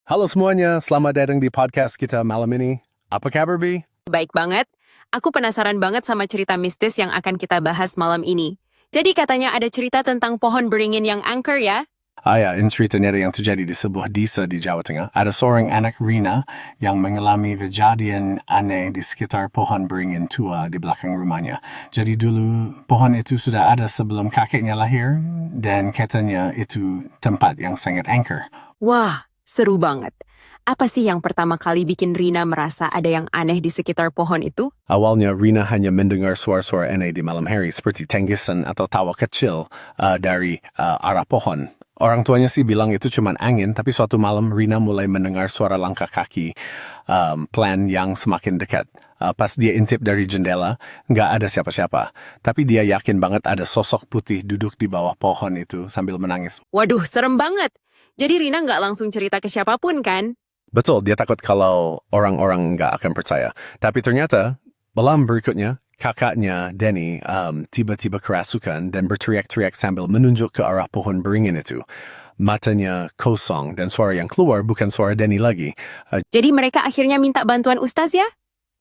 Halo semuanya, selamat datang di podcast kita malam ini. Apa kabar, Bi? Baik banget. Aku penasaran banget sama cerita mistis yang akan kita bahas malam ini. Jadi katanya ada cerita tentang pohon beringin yang angker ya? Ini ceritanya yang terjadi di sebuah desa di Jawa Tengah. Ada seorang anak Rina yang mengalami kejadian aneh di sekitar pohon beringin tua di belakang rumahnya. Jadi dulu pohon itu sudah ada sebelum kakeknya lahir dan katanya itu tempat yang sangat angker. Wah, seru banget. Apa sih yang pertama kali bikin Rina merasa ada yang aneh di sekitar pohon itu? Awalnya Rina hanya mendengar suara-suara aneh di malam hari seperti tanggisan atau tawa kecil dari arah pohon. Orang tuanya sih bilang itu cuma angin, tapi suatu malam Rina mulai mendengar suara langkah kaki pelan yang semakin dekat. Pas dia intip dari jendela, nggak ada siapa-siapa. Tapi dia yakin banget ada sosok putih duduk di bawah pohon itu sambil menangis. Waduh, serem banget. Jadi Rina nggak langsung cerita ke siapapun kan? Betul, dia takut kalau orang-orang nggak akan percaya. Tapi ternyata, malam berikutnya, kakaknya Denny tiba-tiba kerasukan dan berteriak-teriak sambil menunjuk ke arah pohon beringin itu. Matanya kosong dan suara yang keluar bukan suara Denny lagi. Jadi mereka akhirnya minta bantuan Ustaz ya?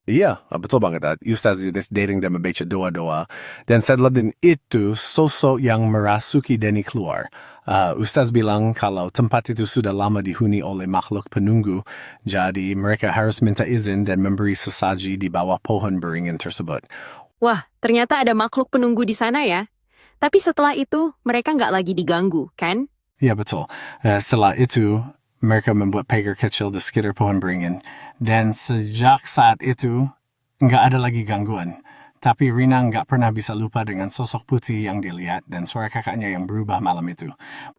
Iya, betul banget. Ustaz Yunus dating dan membaca doa-doa. Dan setelah itu, sosok yang merasuki Denny keluar. Ustaz bilang kalau tempat itu sudah lama dihuni oleh makhluk penunggu, jadi mereka harus minta izin dan memberi sesaji di bawah pohon beringin tersebut. Wah, ternyata ada makhluk penunggu di sana ya. Tapi setelah itu, mereka nggak lagi diganggu, kan? Iya, betul. Setelah itu, mereka membuat pagar kecil di sekitar pohon beringin. Dan sejak saat itu, nggak ada lagi gangguan. Tapi Rina nggak pernah bisa lupa dengan sosok putih yang dilihat dan suara kakaknya yang berubah malam itu.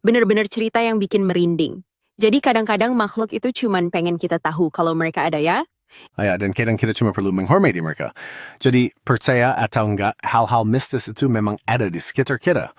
Bener-bener cerita yang bikin merinding. Jadi kadang-kadang makhluk itu cuman pengen kita tahu kalau mereka ada ya. Dan kadang kita cuma perlu menghormati mereka. Jadi, percaya atau enggak, hal-hal mistis itu memang ada di sekitar kita.